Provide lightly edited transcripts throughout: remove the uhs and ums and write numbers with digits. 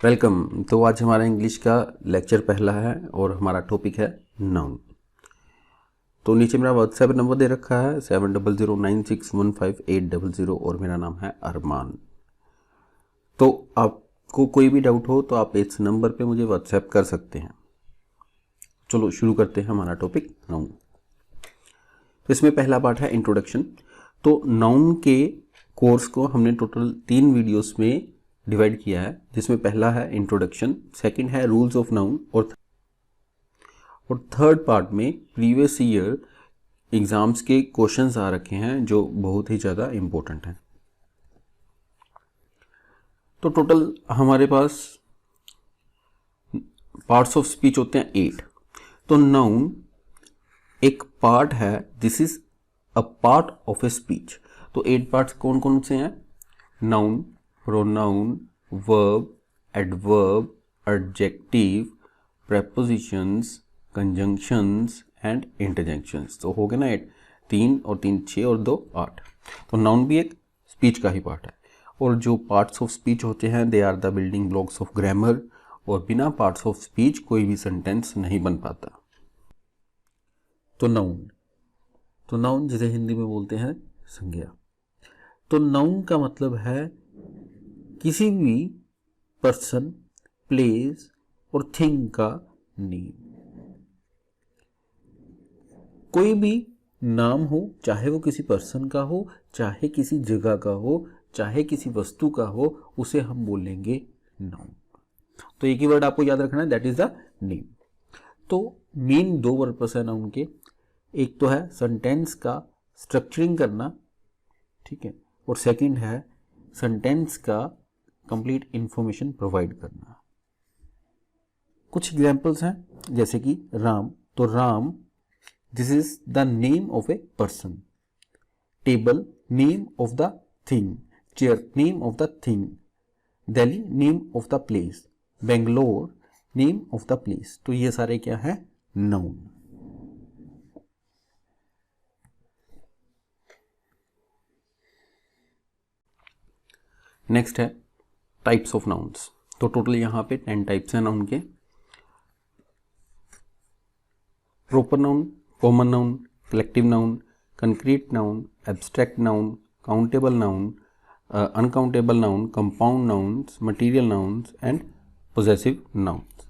Welcome. तो आज हमारा इंग्लिश का लेक्चर पहला है और हमारा टॉपिक है नाउन। तो नीचे मेरा व्हाट्सएप नंबर दे रखा है 7009615800 और मेरा नाम है अरमान। तो आपको कोई भी डाउट हो तो आप इस नंबर पे मुझे व्हाट्सएप कर सकते हैं। चलो शुरू करते हैं हमारा टॉपिक नाउन। तो इसमें पहला पार्ट है इंट्रोडक्शन। तो नाउन के कोर्स को हमने टोटल 3 वीडियोस में डिवाइड किया है, जिसमें पहला है इंट्रोडक्शन, सेकंड है रूल्स ऑफ नाउन और थर्ड पार्ट में प्रीवियस ईयर एग्जाम्स के क्वेश्चंस आ रखे हैं जो बहुत ही ज़्यादा इम्पोर्टेंट हैं। तो टोटल हमारे पास पार्ट्स ऑफ स्पीच होते हैं 8। तो नाउन एक पार्ट है, this is a part of a speech. तो 8 पार्ट्स कौन कौन से हैं? Noun, pronoun, verb, adverb, adjective, prepositions, conjunctions and interjections। तो हो गए ना 8, 3 और 3 6 और 2 8। तो नाउन भी एक स्पीच का ही पार्ट है। और जो पार्ट्स ऑफ स्पीच होते हैं they are the building blocks of grammar, और बिना पार्ट्स ऑफ स्पीच कोई भी सेंटेंस नहीं बन पाता। तो नाउन जिसे हिंदी में बोलते हैं संज्ञा। तो नाउन का मतलब है किसी भी पर्सन, प्लेस और थिंग का नेम। कोई भी नाम हो, चाहे वो किसी पर्सन का हो, चाहे किसी जगह का हो, चाहे किसी वस्तु का हो, उसे हम बोलेंगे नाउन। तो एक ही वर्ड आपको याद रखना है, दैट इज द नेम। तो मेन 2 पर्पस है नाउन के। एक तो है सेंटेंस का स्ट्रक्चरिंग करना, ठीक है, और सेकंड है सेंटेंस का कंप्लीट इंफॉर्मेशन प्रोवाइड करना। कुछ एग्जांपल्स हैं, जैसे कि राम। तो Ram, this is the name of a person. Table, name of the thing. Chair, name of the thing. Delhi, name of the place. Bangalore, name of the place. तो ये सारे क्या है? नाउन। नेक्स्ट है टाइप्स ऑफ नाउन्स। तो टोटल यहाँ पे 10 types हैं नाउन के। Proper noun, common noun, collective noun, concrete noun, abstract noun, countable noun, uncountable noun, compound nouns, material nouns and possessive nouns.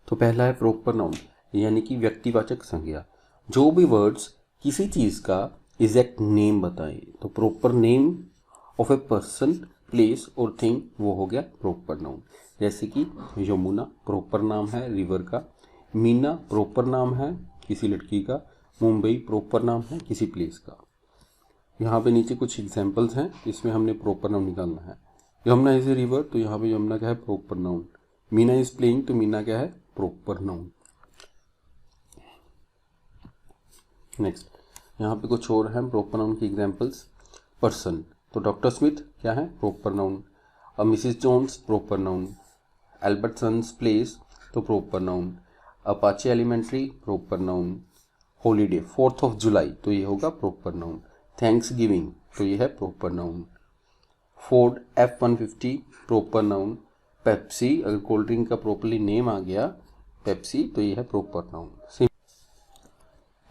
तो पहला है प्रॉपर नाउन, यानी कि व्यक्तिवाचक संज्ञा। जो भी वर्ड्स किसी चीज़ का एग्जैक्ट नेम बताए, तो proper name of a person, place और थिंग, वो हो गया प्रॉपर नाउन। जैसे कि यमुना प्रॉपर नाम है रिवर का, मीना प्रॉपर नाम है किसी लड़की का, मुंबई प्रॉपर नाम है किसी प्लेस का। यहाँ पे नीचे कुछ एग्जांपल्स हैं, इसमें हमने प्रॉपर नाउन निकालना है। यमुना इज ए रिवर, तो यहाँ पे यमुना क्या है? Proper noun. Meena is playing, तो मीना क्या है? Proper noun. नेक्स्ट, यहाँ पे कुछ और हैं प्रॉपर नाउन की एग्जांपल्स। पर्सन, तो डॉक्टर स्मिथ क्या है? Proper noun. Mrs Jones proper noun. Albertsons place, तो proper noun. Apache elementary proper noun. Holiday 4th of July, तो ये होगा प्रॉपर नाउन। थैंक्स गिविंग, तो ये है proper noun. Ford F-150 proper noun. Pepsi, अगर कोल्ड ड्रिंक का properly name आ गया पेप्सी, तो ये है प्रॉपर नाउन।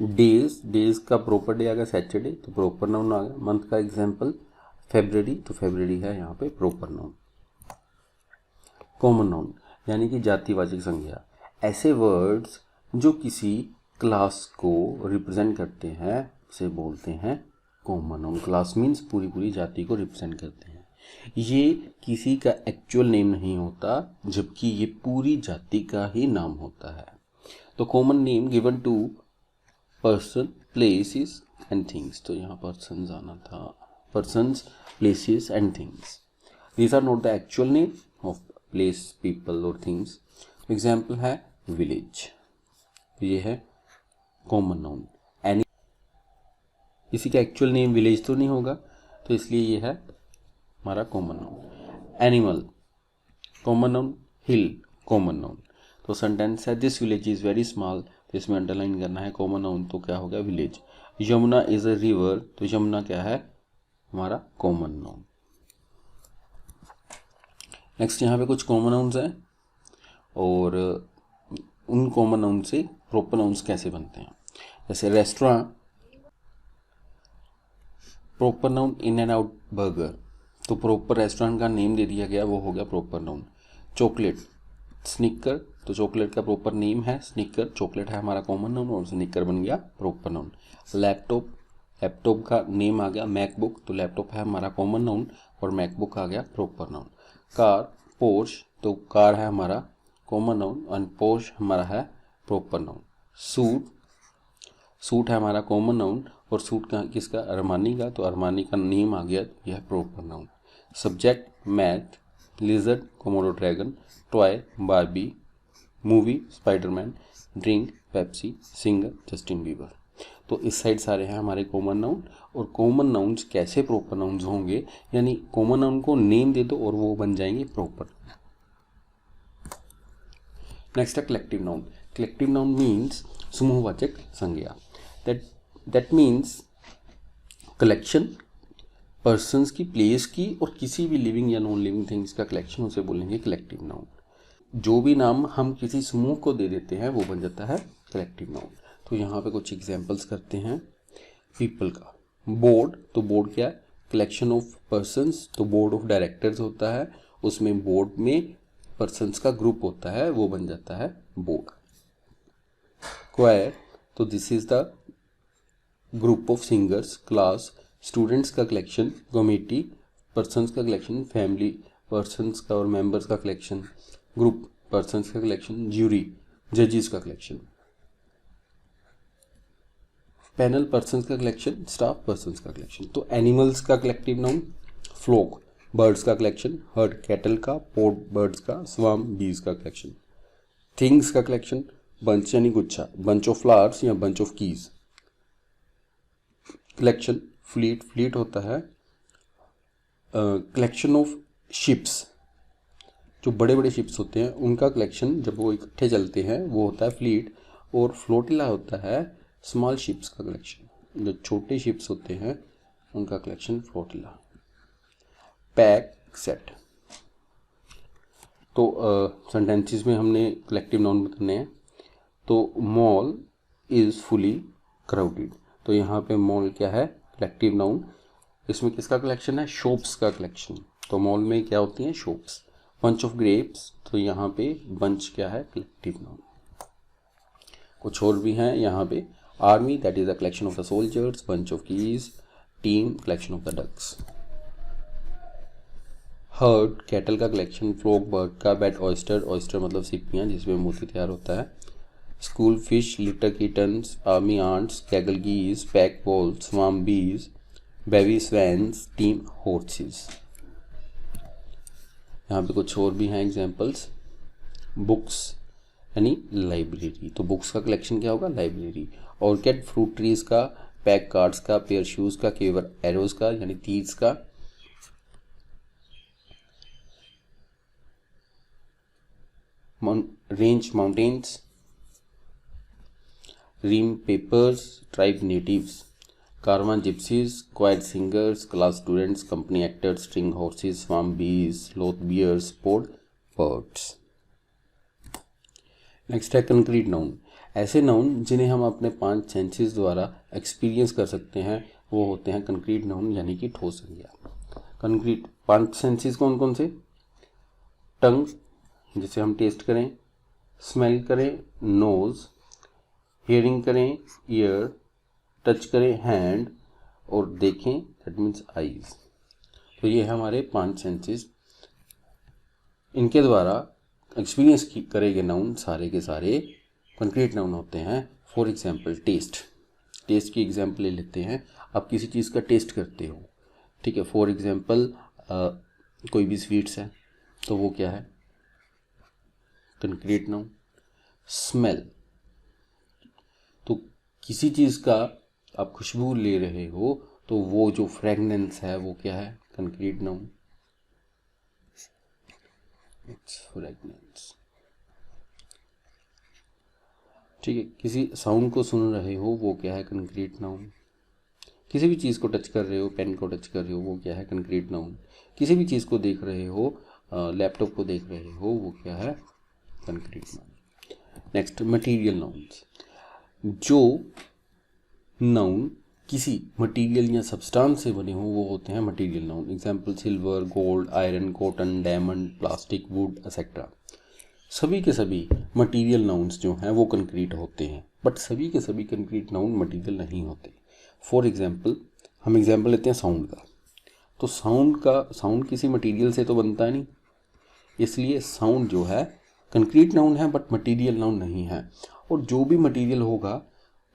डेज का प्रॉपर डे आ गया सैटरडे, तो प्रॉपर नाउन आ गया। मंथ का एग्जांपल फेब्रुअरी, तो फेब्रुअरी है यहाँ पे प्रॉपर नाउन। कॉमन नाउन, यानी कि जातिवाचक संज्ञा। ऐसे वर्ड्स जो किसी क्लास को रिप्रेजेंट करते हैं उसे बोलते हैं कॉमन नाउन। क्लास मीन्स पूरी जाति को रिप्रेजेंट करते हैं। ये किसी का एक्चुअल नेम नहीं होता, जबकि ये पूरी जाति का ही नाम होता है। तो common name given to person, places and things, तो यहाँ पर्सन आना था। Persons, places and things, these are not the actual name of place, people और थिंग्स। एग्जाम्पल है विलेज, ये है कॉमन नाउन। एनी, किसी का एक्चुअल नेम विलेज तो नहीं होगा, तो इसलिए ये है हमारा common noun. Animal common noun. Hill common noun. तो सेंटेंस है this village is very small, तो इसमें अंडरलाइन करना है कॉमन नाउन, तो क्या हो गया? Village. Yamuna is a river, तो यमुना क्या है? हमारा कॉमन नाउन। नेक्स्ट यहाँ पे कुछ कॉमन नाउन्स हैं और उन कॉमन नाउन से प्रॉपर नाउन्स कैसे बनते हैं। जैसे restaurant, proper noun in and out burger, तो प्रॉपर रेस्टोरेंट का नेम दे दिया गया, वो हो गया प्रॉपर नाउन। चॉकलेट, स्निकर, तो चॉकलेट का प्रॉपर नेम है स्निकर, चॉकलेट है हमारा कॉमन नाउन और स्निकर बन गया प्रॉपर नाउन। लैपटॉप, लैपटॉप का नेम आ गया मैकबुक, तो लैपटॉप है हमारा कॉमन नाउन और मैकबुक आ गया प्रॉपर नाउन। कार, पोर्श, तो कार है हमारा कॉमन नाउन और पोर्श हमारा है प्रॉपर नाउन। सूट, सूट है हमारा कॉमन नाउन और सूट का किसका, अरमानी का, तो अरमानी का नेम आ गया, यह proper noun. Subject, math, lizard, Komodo dragon, toy, Barbie, movie, Spiderman, drink, Pepsi, singer, Justin Bieber. तो इस साइड सारे हैं हमारे कॉमन नाउन। और कॉमन नाउन्स कैसे प्रॉपर नाउन्स होंगे, यानी कॉमन नाउन को नेम दे दो और वो बन जाएंगे प्रॉपर। नेक्स्ट है collective noun. Collective noun means समूहवाचक संज्ञा। दैट मीन्स कलेक्शन पर्सन्स की, प्लेस की और किसी भी लिविंग या नॉन लिविंग थिंग्स का कलेक्शन, उसे बोलेंगे कलेक्टिव नाउन। जो भी नाम हम किसी समूह को दे देते हैं वो बन जाता है कलेक्टिव नाउन। तो यहाँ पे कुछ एग्जांपल्स करते हैं। पीपल का, बोर्ड, तो बोर्ड क्या है, कलेक्शन ऑफ पर्सन्स, तो बोर्ड ऑफ डायरेक्टर्स होता है, उसमें बोर्ड में पर्सन्स का ग्रुप होता है, वो बन जाता है बोर्ड। क्वायर, तो this is the group of singers. Class, students का कलेक्शन। कमेटी, पर्सन्स का कलेक्शन, फैमिली, पर्सन्स का और मेंबर्स का कलेक्शन। ग्रुप, पर्सन्स का कलेक्शन। ज्यूरी, जजेस का कलेक्शन। पैनल, पर्सन्स का कलेक्शन। स्टाफ, पर्सन्स का कलेक्शन। तो एनिमल्स का कलेक्टिव नाउन, फ्लॉक, बर्ड्स का कलेक्शन। हर्ड, कैटल का। पोड, बर्ड्स का। स्वार्म, बीज का कलेक्शन। थिंग्स का कलेक्शन, बंच यानी गुच्छा, बंच ऑफ फ्लावर्स या bunch of keys. Collection, fleet, fleet होता है कलेक्शन ऑफ शिप्स, जो बड़े बड़े शिप्स होते हैं उनका कलेक्शन जब वो इकट्ठे चलते हैं वो होता है फ्लीट। और फ्लोटिला होता है स्मॉल शिप्स का कलेक्शन, जो छोटे शिप्स होते हैं उनका कलेक्शन फ्लोटिला। Pack, set. तो सेंटेंसेस में हमने कलेक्टिव नाउन बताने हैं। तो मॉल इज़ फुली क्राउडेड, तो यहाँ पे मॉल क्या है, कलेक्टिव नाउन। इसमें किसका कलेक्शन है, शॉप्स का कलेक्शन, तो मॉल में क्या होती हैं, शॉप्स। बंच ऑफ ग्रेप्स, तो यहाँ पे बंच क्या है, कलेक्टिव नाउन। कुछ और भी हैं यहाँ पे। Army, that is a collection of the soldiers. Bunch of keys, team, collection of the ducks. Herd, cattle का कलेक्शन। फ्लॉक, बर्ड का। बैट, ऑयस्टर, ऑयस्टर मतलब सिपियाँ जिसमें मोती तैयार होता है। School fish, litter kittens, army ants, gaggle geese, pack wolves, swarm bees, baby swans, team horses. यहाँ पे कुछ और भी हैं एग्जाम्पल्स। बुक्स यानी लाइब्रेरी, तो बुक्स का कलेक्शन क्या होगा, लाइब्रेरी। ऑर्किड, फ्रूट ट्रीज का। पैक कार्ड्स का। पेयर शूज का। केवर एरोज का यानी तीर्स का। Range, mountains. Ream, papers, tribe, natives. Caravan, gypsies, क्वाइट, singers, class students, company actors, string horses, swarm bees, sloth bears, pod birds. Next है concrete noun. ऐसे नाउन जिन्हें हम अपने 5 सेंसेस द्वारा एक्सपीरियंस कर सकते हैं वो होते हैं कंक्रीट नाउन, यानी कि ठोस संज्ञा। कंक्रीट, 5 सेंसेस कौन कौन से, टंग जिसे हम टेस्ट करें, स्मेल करें नोज, हियरिंग करें ईयर, टच करें हैंड और देखें दैट मीन्स आईज। तो ये है हमारे 5 सेंसेस, इनके द्वारा एक्सपीरियंस करेंगे नाउन सारे के सारे कंक्रीट नाउन होते हैं। फॉर एग्जाम्पल टेस्ट, टेस्ट की एग्जाम्पल ले लेते हैं। आप किसी चीज़ का टेस्ट करते हो, ठीक है। फॉर एग्जाम्पल कोई भी स्वीट्स है तो वो क्या है, कंक्रीट नाउन। स्मेल, तो किसी चीज़ का आप खुशबू ले रहे हो तो वो जो फ्रेगनेंस है वो क्या है, कंक्रीट नाउन, इट्स फ्रेगनेंस, ठीक है। किसी साउंड को सुन रहे हो वो क्या है, कंक्रीट नाउन। किसी भी चीज़ को टच कर रहे हो, पेन को टच कर रहे हो, वो क्या है? Concrete noun. किसी भी चीज़ को देख रहे हो, लैपटॉप को देख रहे हो, वो क्या है? Concrete noun. Next, material nouns. जो नाउन किसी मटेरियल या सब्सटेंस से बने हो वो होते हैं material noun. Example silver, gold, iron, cotton, diamond, plastic, would etcetera. सभी के सभी मटेरियल नाउन्स जो हैं वो कंक्रीट होते हैं, बट सभी के सभी कंक्रीट नाउन मटेरियल नहीं होते। फॉर एग्जाम्पल, हम एग्जाम्पल लेते हैं साउंड का। तो साउंड किसी मटेरियल से तो बनता नहीं, इसलिए साउंड जो है कंक्रीट नाउन है बट मटेरियल नाउन नहीं है। और जो भी मटेरियल होगा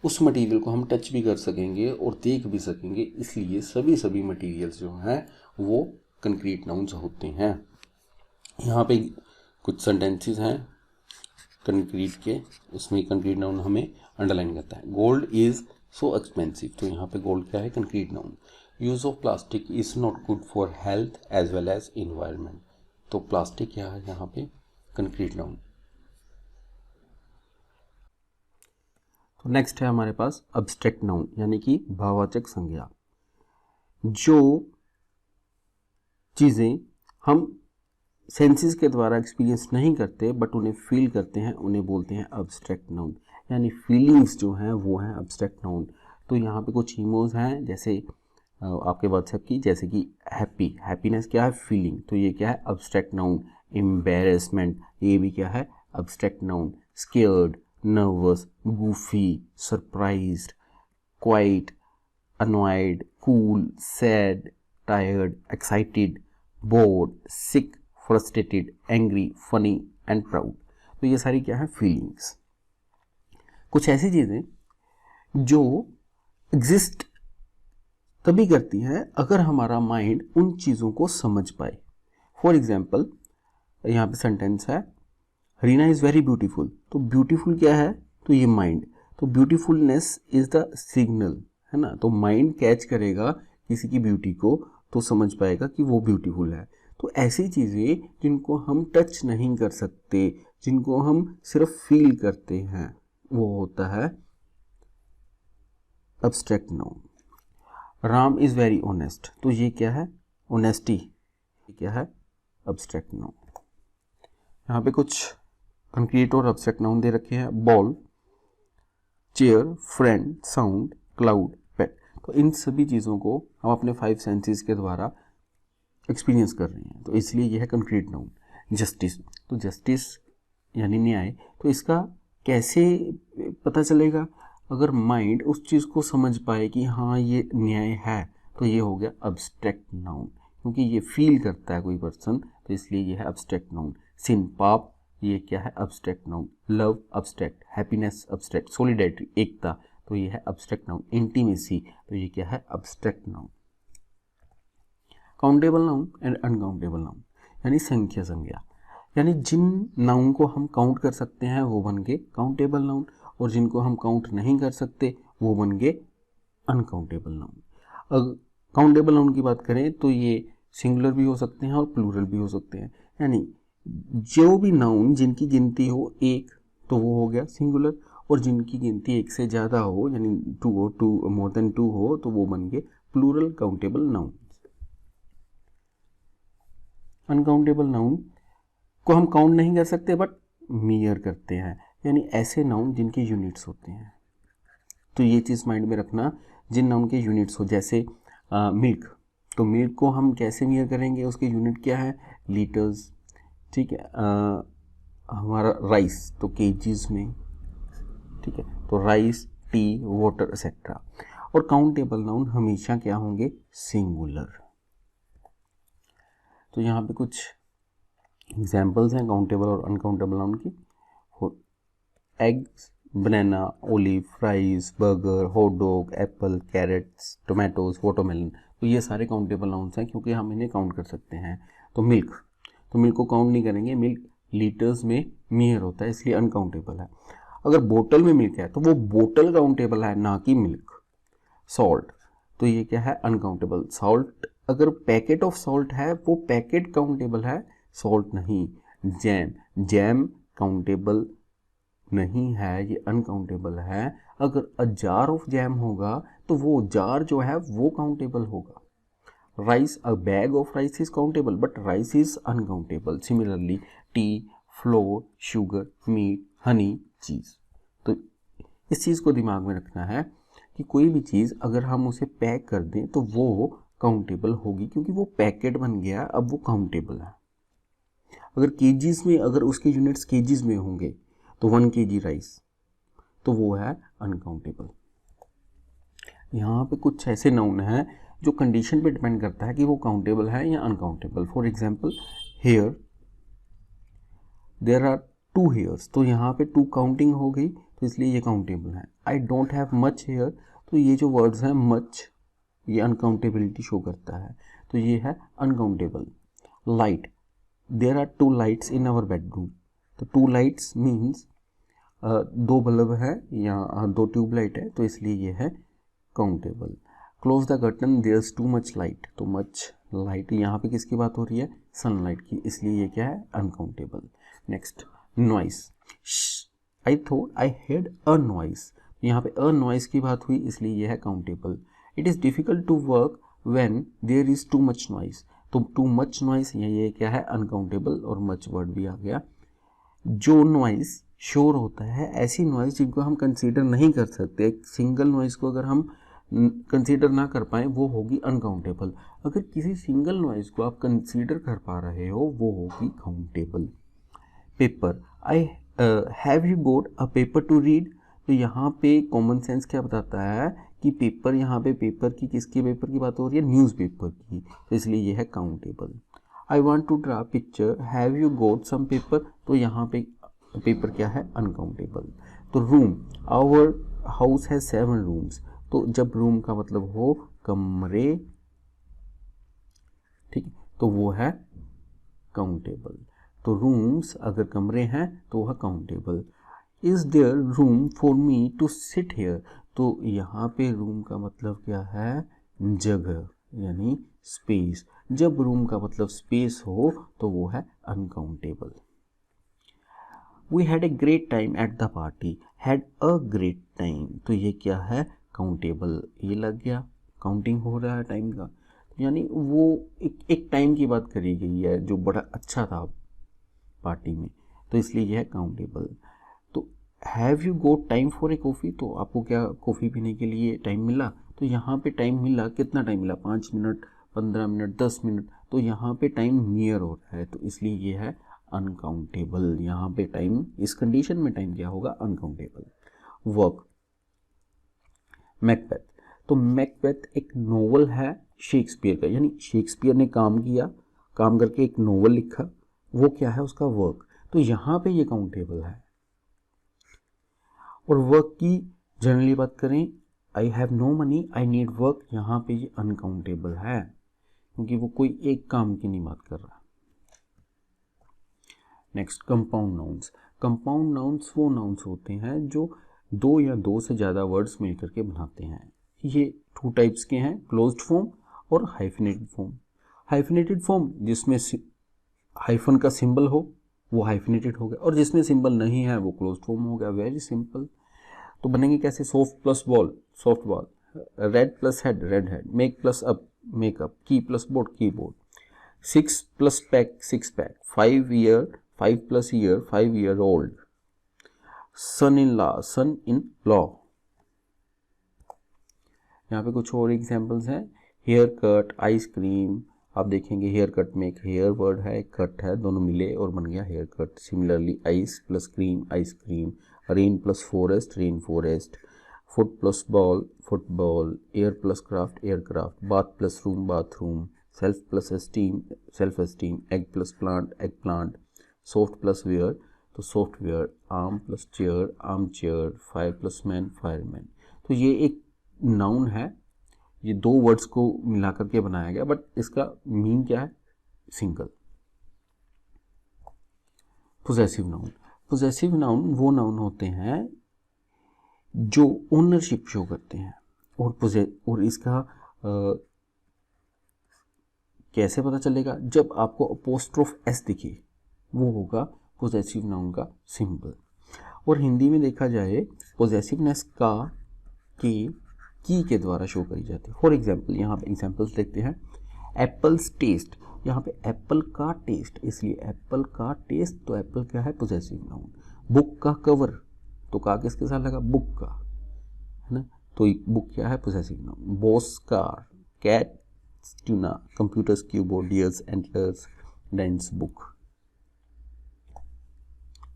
उस मटेरियल को हम टच भी कर सकेंगे और देख भी सकेंगे, इसलिए सभी मटेरियल्स जो हैं वो कंक्रीट नाउन्स होते हैं। यहाँ पे कुछ सेंटेंसेस हैं कंक्रीट के, उसमें कंक्रीट नाउन हमें अंडरलाइन करता है। गोल्ड इज़ सो एक्सपेंसिव, तो यहाँ पे गोल्ड क्या है? Concrete noun. Use of plastic is not good for health as well as environment, तो प्लास्टिक क्या है यहाँ पे? Concrete noun. तो नेक्स्ट है हमारे पास अब्स्ट्रैक्ट नाउन, यानी कि भाववाचक संज्ञा। जो चीज़ें हम सेंसेस के द्वारा एक्सपीरियंस नहीं करते बट उन्हें फील करते हैं, उन्हें बोलते हैं अब्स्ट्रैक्ट नाउन। यानी फीलिंग्स जो हैं वो हैं अब्स्ट्रैक्ट नाउन। तो यहाँ पे कुछ इमोज हैं जैसे आपके व्हाट्सएप की, जैसे कि हैप्पीनेस क्या है? फीलिंग, तो ये क्या है? Abstract noun. एम्बैरेसमेंट, ये भी क्या है? Abstract noun. Scared, nervous, Goofy, surprised, quite, annoyed, cool, sad, tired, excited, bored, sick, frustrated, angry, funny and proud। तो ये सारी क्या है? फीलिंग्स। कुछ ऐसी चीज़ें जो एग्जिस्ट तभी करती हैं अगर हमारा माइंड उन चीज़ों को समझ पाए। फॉर एग्जाम्पल, यहाँ पे सेंटेंस है रीना इज़ वेरी ब्यूटीफुल, तो ब्यूटीफुल क्या है? तो ये माइंड, तो ब्यूटीफुलनेस इज़ द सिग्नल, है ना। तो माइंड कैच करेगा किसी की ब्यूटी को तो समझ पाएगा कि वो ब्यूटीफुल है। तो ऐसी चीज़ें जिनको हम टच नहीं कर सकते, जिनको हम सिर्फ फील करते हैं, वो होता है abstract noun. Ram is very honest, तो ये क्या है? ऑनेस्टी, ये क्या है? Abstract noun. यहाँ पे कुछ कंक्रीट और अब्स्ट्रैक्ट नाउन दे रखे हैं। Ball, chair, friend, sound, cloud, pet. तो इन सभी चीज़ों को हम अपने 5 सेंसेस के द्वारा एक्सपीरियंस कर रहे हैं, तो इसलिए यह है कंक्रीट नाउन। जस्टिस, तो जस्टिस यानी न्याय, तो इसका कैसे पता चलेगा? अगर माइंड उस चीज़ को समझ पाए कि हाँ ये न्याय है, तो ये हो गया अब्स्ट्रैक्ट नाउन, क्योंकि ये फील करता है कोई पर्सन, तो इसलिए ये है अब्स्ट्रैक्ट नाउन। सिन, पाप, ये क्या है? Abstract noun. Love abstract, happiness abstract, solidarity एकता, तो ये है अब्स्ट्रैक्ट नाउन। इंटीमेसी, तो ये क्या है? Abstract noun. Countable noun and uncountable noun, यानी संख्या संज्ञा, यानी जिन नाउन को हम काउंट कर सकते हैं वो बन गए काउंटेबल नाउन, और जिनको हम काउंट नहीं कर सकते वो बन गए अनकाउंटेबल नाउन। अगर काउंटेबल नाउन की बात करें तो ये सिंगुलर भी हो सकते हैं और प्लूरल भी हो सकते हैं, यानी जो भी नाउन जिनकी गिनती हो 1 तो वो हो गया सिंगुलर, और जिनकी गिनती 1 से ज़्यादा हो, यानी 2 हो, 2 मोर देन 2 हो, तो वो बन गए plural countable noun. Uncountable noun को हम काउंट नहीं कर सकते बट मीयर करते हैं, यानी ऐसे नाउन जिनके यूनिट्स होते हैं। तो ये चीज़ माइंड में रखना, जिन नाउन के यूनिट्स हो, जैसे मिल्क, तो मिल्क को हम कैसे मीयर करेंगे? उसके यूनिट क्या है? लीटर्स, ठीक है। हमारा राइस तो केजीज में, ठीक है, तो राइस, टी, वाटर एक्सेट्रा। और काउंटेबल नाउन हमेशा क्या होंगे? सिंगुलर। तो यहाँ पे कुछ एग्जाम्पल्स हैं काउंटेबल और अनकाउंटेबल नाउन की। Eggs, banana, olive, fries, burger, hot dog, apple, carrots, tomatoes, watermelon, तो ये सारे काउंटेबल नाउन्स हैं क्योंकि हम इन्हें काउंट कर सकते हैं। तो मिल्क को काउंट नहीं करेंगे, मिल्क लीटर्स में मीयर होता है, इसलिए अनकाउंटेबल है। अगर बोतल में मिल्क है तो वो बोतल काउंटेबल है, ना कि मिल्क। सॉल्ट, तो ये क्या है? अनकाउंटेबल। सॉल्ट, अगर पैकेट ऑफ सॉल्ट है वो पैकेट काउंटेबल है, सॉल्ट नहीं। जैम काउंटेबल नहीं है, ये अनकाउंटेबल है। अगर अ जार ऑफ जैम होगा तो वो जार जो है वो काउंटेबल होगा. Rice, a bag of rice is countable but rice is uncountable. Similarly tea, flour, sugar, meat, honey, cheese. तो इस चीज़ को दिमाग में रखना है कि कोई भी चीज़ अगर हम उसे पैक कर दें तो वो काउंटेबल होगी, क्योंकि वो पैकेट बन गया, अब वो काउंटेबल है. अगर केजीज में, अगर उसके यूनिट्स केजीज में होंगे तो 1 kg राइस, तो वो है अनकाउंटेबल. यहाँ पे कुछ ऐसे नाउन हैं जो कंडीशन पे डिपेंड करता है कि वो काउंटेबल है या uncountable. For example hair, there are 2 hairs, तो यहाँ पे 2 काउंटिंग हो गई, तो इसलिए ये काउंटेबल है. I don't have much hair, तो ये जो वर्ड्स हैं मच, ये अनकाउंटेबिलिटी शो करता है, तो ये है uncountable. Light, there are 2 lights in our bedroom, तो 2 लाइट्स मीन्स 2 बल्ब है या 2 ट्यूबलाइट है, तो इसलिए ये है countable. Close the curtain, there is too much light, तो मच लाइट यहाँ पे किसकी बात हो रही है, सनलाइट की, इसलिए ये क्या है, uncountable. Next noise, I thought I head a noise, यहाँ पे अ नॉइस की बात हुई, इसलिए ये है countable. It is difficult to work when there is too much noise, तो टू मच नॉइस ये क्या है, अनकाउंटेबल, और मच वर्ड भी आ गया. जो नॉइस शोर होता है, ऐसी नॉइस जिनको हम कंसीडर नहीं कर सकते, एक सिंगल नॉइस को अगर हम कंसीडर ना कर पाए, वो होगी अनकाउंटेबल. अगर किसी सिंगल नॉइस को आप कंसीडर कर पा रहे हो, वो होगी countable. Paper, I have you goat a paper two read, तो यहाँ पे कॉमन सेंस क्या बताता है कि पेपर, यहाँ पे पेपर की, किसके पेपर की बात हो रही है, न्यूज़पेपर की, तो इसलिए ये है countable. I want to draw picture, have you got some paper, तो यहाँ पे पेपर क्या है, अनकाउंटेबल. तो room, our house has 7 rooms, तो जब रूम का मतलब हो कमरे, ठीक, तो वो है काउंटेबल. तो रूम्स अगर कमरे हैं तो वह countable. Is there room for me to sit here, तो यहाँ पे रूम का मतलब क्या है, जगह, यानी स्पेस. जब रूम का मतलब स्पेस हो तो वो है uncountable. We had a great time at the party, had a great time, तो ये क्या है, काउंटेबल. ये लग गया, काउंटिंग हो रहा है टाइम का, यानी वो एक टाइम की बात करी गई है जो बड़ा अच्छा था पार्टी में, तो इसलिए यह है काउंटेबल. तो have you goat time for a coffee, तो आपको क्या कॉफ़ी पीने के लिए टाइम मिला, तो यहाँ पे टाइम मिला, कितना टाइम मिला, 5 मिनट, 15 मिनट, 10 मिनट, तो यहाँ पे टाइम नियर हो रहा है, तो इसलिए ये है अनकाउंटेबल. यहाँ पे टाइम, इस कंडीशन में टाइम क्या होगा, अनकाउंटेबल. वर्क, मैकबेथ, तो मैकबेथ एक नोवेल है शेक्सपियर का, यानी शेक्सपियर ने काम किया, काम करके एक नोवेल लिखा, वो क्या है, उसका वर्क, तो यहाँ पे ये काउंटेबल है. और वर्क की जनरली बात करें, I have no money, I need work, यहाँ पे ये अनकाउंटेबल है, क्योंकि वो कोई एक काम की नहीं बात कर रहा. Next compound nouns. Compound nouns वो नाउन्स होते हैं जो 2 या 2 से ज़्यादा वर्ड्स मिलकर के बनाते हैं. ये 2 टाइप्स के हैं, क्लोज्ड फॉर्म और हाइफिनेटेड फॉर्म. हाइफिनेटेड फॉर्म जिसमें हाइफन का सिंबल हो वो हाइफिनेटेड हो गया, और जिसमें सिंबल नहीं है वो क्लोज्ड फॉर्म हो गया. Very simple. तो बनेंगे कैसे, soft plus ball, soft ball, red plus head, red head, make plus up, makeup, key plus board, keyboard. 6 plus pack, 6 pack. 5 year, 5 plus year, 5 year old. Son in law, son in law. यहाँ पे कुछ और examples हैं, hair cut, ice cream. आप देखेंगे hair cut में एक hair word है, एक कट है, दोनों मिले और बन गया hair cut. Similarly ice plus cream, ice cream. Rain plus forest, rain forest. Foot plus ball, football. Air plus craft, aircraft. Bath plus room, bathroom. Self plus esteem, self esteem. Egg plus plant, egg plant. Soft plus ware, तो software. Arm plus chair, arm chair. Fire plus man, fireman. तो ये एक noun है, ये 2 words को मिला करके बनाया गया, बट इसका मीन क्या है, single. Possessive noun. Possessive noun वो नाउन होते हैं जो ओनरशिप शो करते हैं, और इसका कैसे पता चलेगा, जब आपको अपोस्ट्रोफ एस दिखे वो होगा पोजेसिव नाउन का सिंबल. और हिंदी में देखा जाए पोजेसिवनेस का, के, की के द्वारा शो करी जाती है। फॉर एग्जाम्पल यहाँ पे एग्जाम्पल्स देखते हैं। एप्पल्स टेस्ट, यहाँ पे एप्पल का टेस्ट, इसलिए एप्पल का टेस्ट, तो एप्पल क्या है, पोजेसिव नाउन। बुक का कवर, तो का किसके साथ लगा, बुक का, है ना, तो बुक क्या है, possessive noun. Boss car, cat tuna, computers keyboard, deers antlers, Diane's book.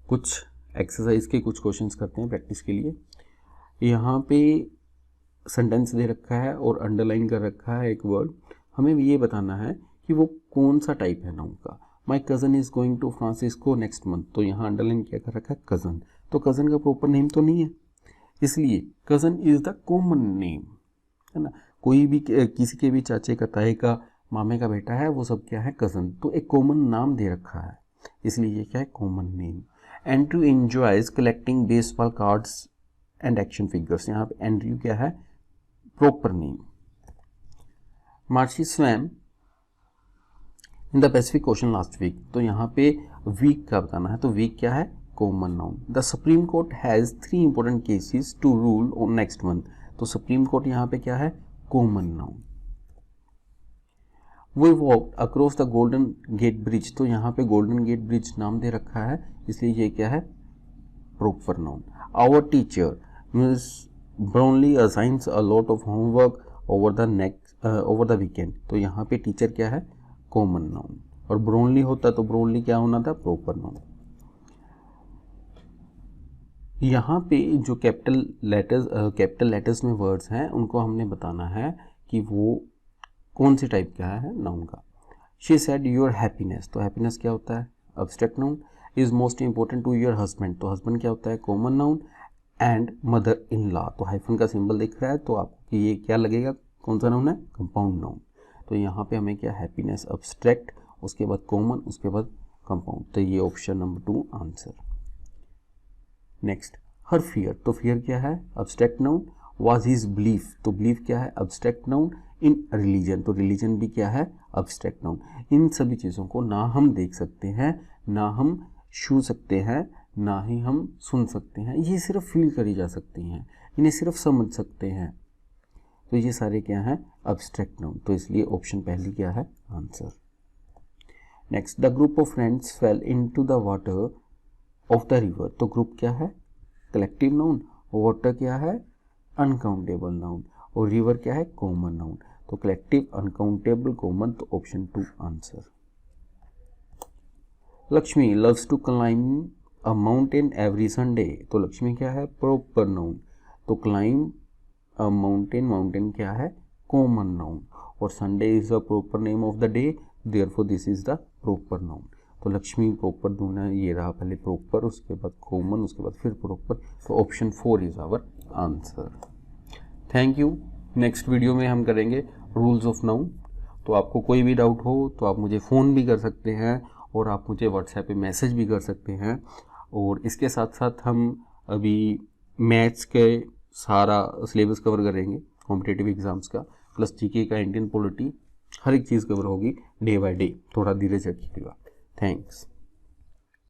कुछ एक्सरसाइज के कुछ क्वेश्चंस करते हैं प्रैक्टिस के लिए। यहाँ पे सेंटेंस दे रखा है और अंडरलाइन कर रखा है एक वर्ड, हमें ये बताना है कि वो कौन सा टाइप है नाउन का। My cousin is going to Francisco next month, तो यहाँ अंडरलाइन क्या कर रखा है, कज़न, तो कज़न का प्रॉपर नेम तो नहीं है, इसलिए cousin is the common name, है ना। कोई भी किसी के भी चाचे का, ताए का, मामे का बेटा है, वो सब क्या है, कज़न, तो एक कॉमन नाम दे रखा है, इसलिए ये क्या है, common name. Andrew enjoys collecting baseball cards and action figures, यहाँ पे एंड्रयू क्या है, proper name. Marshy swam in the Pacific ocean last week, तो यहाँ पे वीक का बताना है, तो वीक क्या है, common noun. The Supreme Court has 3 important cases to rule on next month, तो सुप्रीम कोर्ट यहाँ पे क्या है, common noun. We walked across the Golden Gate Bridge, तो यहाँ पे गोल्डन गेट ब्रिज नाम दे रखा है, इसलिए ये क्या है, proper noun. Our teacher Miss Brownlee assigns a lot of homework over the weekend, तो यहाँ पे टीचर क्या है, कॉमन नाउन, और ब्राउनली होता तो ब्राउनली क्या होना था, प्रॉपर नाउन। यहाँ पे जो कैपिटल लेटर्स में वर्ड्स हैं उनको हमने बताना है कि वो कौन से टाइप का है नाउन का। शी सेड योर हैप्पीनेस, तो हैप्पीनेस क्या होता है, abstract noun. Is most important to your husband, तो हस्बैंड क्या होता है, common noun. And mother in law, तो हाइफन का सिंबल दिख रहा है, तो आपको ये क्या लगेगा, कौन सा नाउन है, कंपाउंड नाउन। तो यहाँ पे हमें क्या, हैप्पीनेस एब्स्ट्रैक्ट, उसके बाद कॉमन, उसके बाद कंपाउंड, तो ये ऑप्शन नंबर 2 आंसर। नेक्स्ट, हर फियर, तो फियर क्या है, abstract noun. Was his belief, तो बिलीफ क्या है, एब्स्ट्रैक्ट नाउन। इन रिलीजन, तो रिलीजन भी क्या है, एब्स्ट्रैक्ट नाउन। इन सभी चीज़ों को ना हम देख सकते हैं, ना हम छू सकते हैं, ना ही हम सुन सकते हैं, ये सिर्फ फील करी जा सकती हैं, इन्हें सिर्फ समझ सकते हैं, तो ये सारे क्या हैं, एब्स्ट्रैक्ट नाउन, तो इसलिए ऑप्शन पहली क्या है, answer. Next, the group of friends fail into the water of the river, तो ग्रुप क्या है, कलेक्टिव नाउन। वाटर क्या है, अनकाउंटेबल नाउन, और रिवर क्या है, कॉमन नाउन, तो कलेक्टिव, अनकाउंटेबल, कॉमन, तो option 2 answer. Lakshmi loves to climb a mountain every Sunday, तो लक्ष्मी क्या है, प्रॉपर नाउन, तो क्लाइंब अ माउंटेन, माउंटेन क्या है, कॉमन नाउन, और Sunday is the proper name of the day, therefore this is the proper noun. तो Lakshmi proper noun है, ये रहा पहले प्रॉपर, उसके बाद कॉमन, उसके बाद फिर प्रॉपर, तो option 4 is our answer. Thank you. Next video में हम करेंगे रूल्स ऑफ नाउन। तो आपको कोई भी डाउट हो तो आप मुझे फ़ोन भी कर सकते हैं, और आप मुझे व्हाट्सएप पे मैसेज भी कर सकते हैं। और इसके साथ साथ हम अभी मैथ्स के सारा सिलेबस कवर करेंगे, कॉम्पिटिटिव एग्ज़ाम्स का, प्लस जीके का, इंडियन पॉलिटी, हर एक चीज़ कवर होगी डे बाय डे, थोड़ा धीरे से रखिएगा। थैंक्स।